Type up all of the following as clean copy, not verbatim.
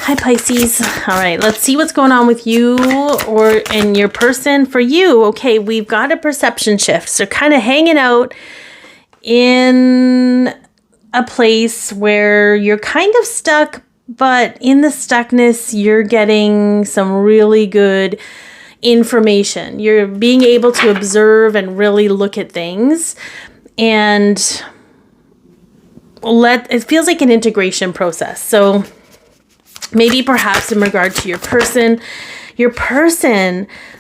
Hi, Pisces. All right, let's see what's going on with you and your person. For you, okay, we've got a perception shift. So kind of hanging out in a place where you're kind of stuck, but in the stuckness, you're getting some really good information. You're being able to observe and really look at things. And it feels like an integration process. So maybe perhaps in regard to your person,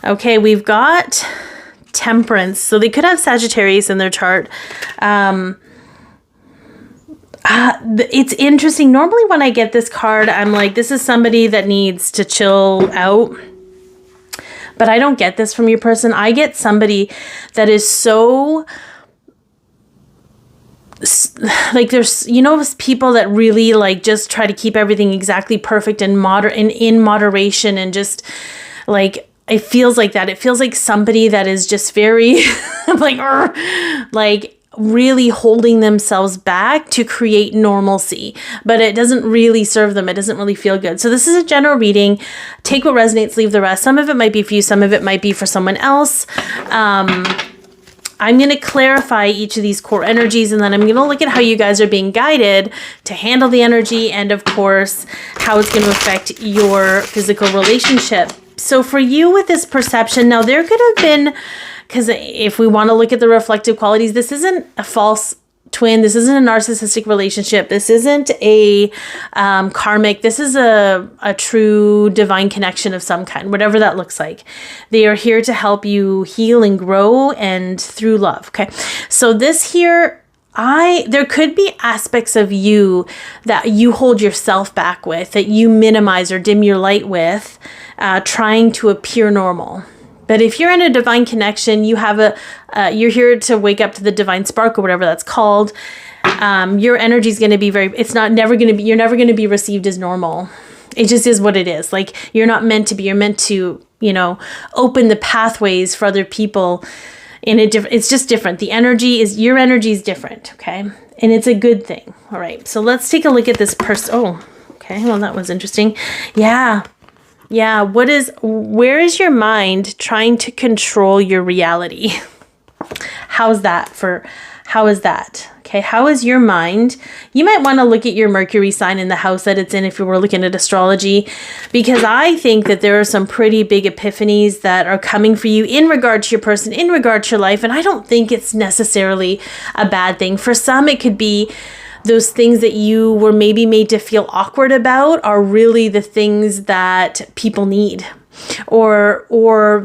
okay, we've got Temperance. So they could have Sagittarius in their chart. It's interesting. Normally when I get this card, I'm like, this is somebody that needs to chill out. But I don't get this from your person. I get somebody that is so... like there's people that really like just try to keep everything exactly perfect and in moderation, and just like it feels like that. It feels like somebody that is just very like really holding themselves back to create normalcy, but it doesn't really serve them. It doesn't really feel good. So this is a general reading. Take what resonates, leave the rest. Some of it might be for you, some of it might be for someone else. I'm going to clarify each of these core energies, and then I'm going to look at how you guys are being guided to handle the energy, and of course, how it's going to affect your physical relationship. So for you with this perception, now there could have been, because if we want to look at the reflective qualities, this isn't a false twin. This isn't a narcissistic relationship. This isn't a karmic. This is a true divine connection of some kind, whatever that looks like. They are here to help you heal and grow, and through love. Okay. So this here, there could be aspects of you that you hold yourself back with, that you minimize or dim your light with, trying to appear normal. But if you're in a divine connection, you have you're here to wake up to the divine spark, or whatever that's called. Your energy is going to be you're never going to be received as normal. It just is what it is. Like, you're not meant to be. You're meant to, open the pathways for other people it's just different. Your energy is different. Okay. And it's a good thing. All right. So let's take a look at this person. Oh, okay. Well, that was interesting. Yeah. Yeah, where is your mind trying to control your reality? How is that? Okay, how is your mind? You might want to look at your Mercury sign in the house that it's in if you were looking at astrology, because I think that there are some pretty big epiphanies that are coming for you in regard to your person, in regard to your life, and I don't think it's necessarily a bad thing. For some, it could be those things that you were maybe made to feel awkward about are really the things that people need, or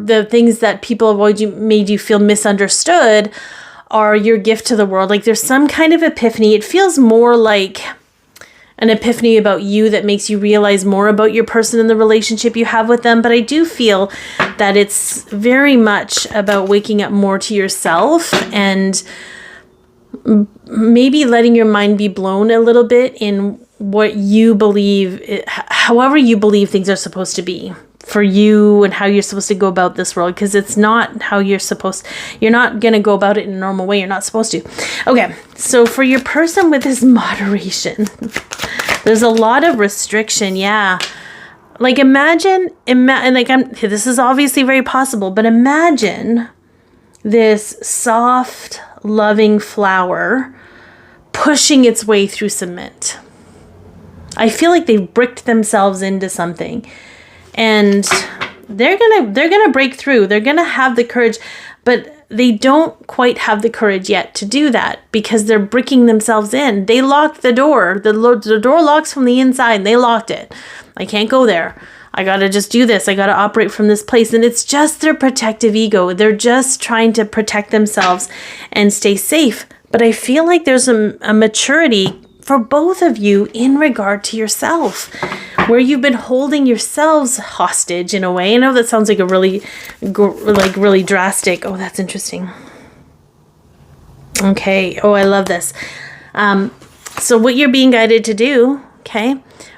the things that people have made you feel misunderstood are your gift to the world. Like, there's some kind of epiphany. It feels more like an epiphany about you that makes you realize more about your person and the relationship you have with them. But I do feel that it's very much about waking up more to yourself, and maybe letting your mind be blown a little bit in what you believe, however you believe things are supposed to be for you, and how you're supposed to go about this world, because it's not how you're not going to go about it in a normal way. You're not supposed to. Okay, so for your person with this moderation, there's a lot of restriction. Yeah. Like, imagine, this is obviously very possible, but imagine this soft, loving flower pushing its way through cement. I feel like they've bricked themselves into something, and they're gonna break through. They're gonna have the courage, but they don't quite have the courage yet to do that, because they're bricking themselves in. They locked the door. The door locks from the inside, and they locked it. I can't go there. I gotta just do this. I gotta operate from this place. And it's just their protective ego. They're just trying to protect themselves and stay safe. But I feel like there's a maturity for both of you in regard to yourself, where you've been holding yourselves hostage in a way. I know that sounds like a really drastic. Oh, that's interesting. Okay. Oh, I love this. So what you're being guided to do, okay,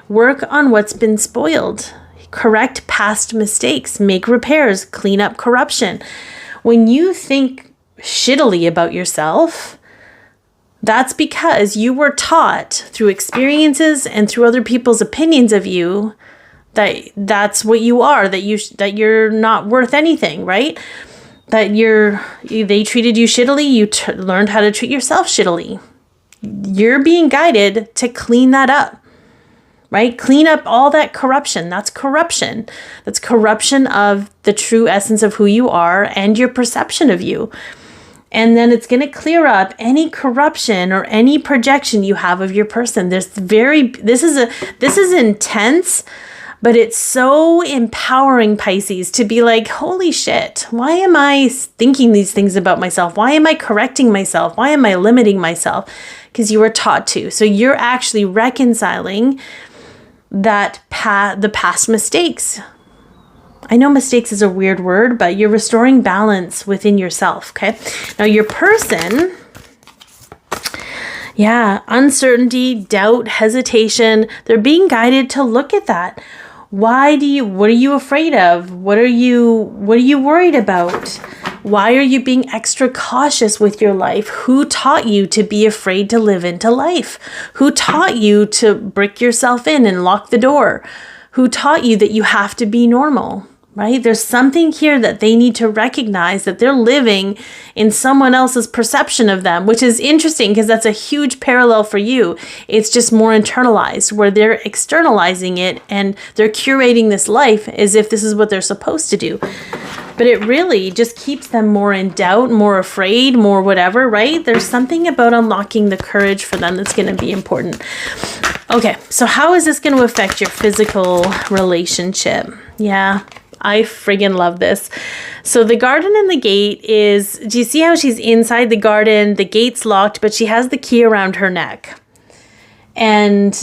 work on what's been spoiled. Correct past mistakes, make repairs, clean up corruption. When you think shittily about yourself, That's because you were taught through experiences and through other people's opinions of you that that's what you are, that you're not worth anything, right? That they treated you shittily, you learned how to treat yourself shittily. You're being guided to clean that up, right? Clean up all that corruption. That's corruption. That's corruption of the true essence of who you are and your perception of you. And then it's going to clear up any corruption or any projection you have of your person. This is intense, but it's so empowering, Pisces, to be like, holy shit, why am I thinking these things about myself? Why am I correcting myself? Why am I limiting myself? Because you were taught to. So you're actually reconciling the past mistakes. I know mistakes is a weird word, but you're restoring balance within yourself, okay? Now your person, uncertainty, doubt, hesitation, they're being guided to look at that. What are you afraid of? What are you worried about? Why are you being extra cautious with your life? Who taught you to be afraid to live into life? Who taught you to brick yourself in and lock the door? Who taught you that you have to be normal? Right? There's something here that they need to recognize, that they're living in someone else's perception of them, which is interesting because that's a huge parallel for you. It's just more internalized, where they're externalizing it and they're curating this life as if this is what they're supposed to do. But it really just keeps them more in doubt, more afraid, more whatever, right? There's something about unlocking the courage for them that's going to be important. Okay, so how is this going to affect your physical relationship? Yeah, I friggin' love this. So the garden and the gate is, do you see how she's inside the garden? The gate's locked, but she has the key around her neck. And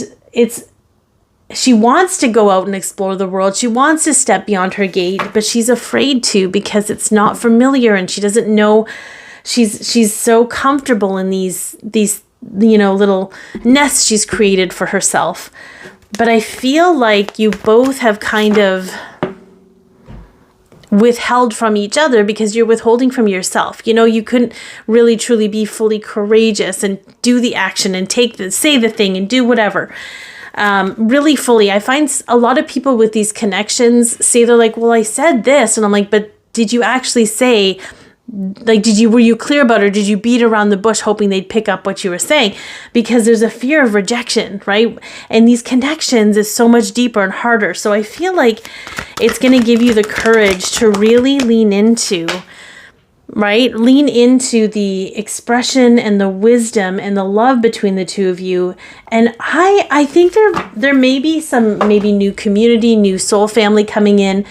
she wants to go out and explore the world. She wants to step beyond her gate, but she's afraid to because it's not familiar and she doesn't know. She's so comfortable in these little nests she's created for herself. But I feel like you both have kind of withheld from each other because you're withholding from yourself. You couldn't really truly be fully courageous and do the action and say the thing and do whatever. Really fully. I find a lot of people with these connections say they're like, well, I said this. And I'm like, but did you actually say, like, were you clear about it, or did you beat around the bush hoping they'd pick up what you were saying? Because there's a fear of rejection, right? And these connections is so much deeper and harder. So I feel like it's going to give you the courage to really lean into the expression and the wisdom and the love between the two of you. And I think there may be some new community, new soul family coming in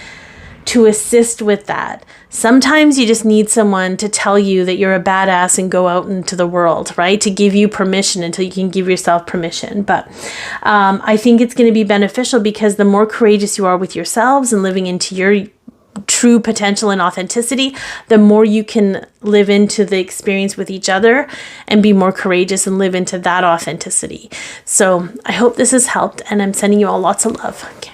to assist with that. Sometimes you just need someone to tell you that you're a badass and go out into the world, right? To give you permission until you can give yourself permission. But I think it's going to be beneficial because the more courageous you are with yourselves and living into your true potential and authenticity, the more you can live into the experience with each other and be more courageous and live into that authenticity. So I hope this has helped, and I'm sending you all lots of love. Okay.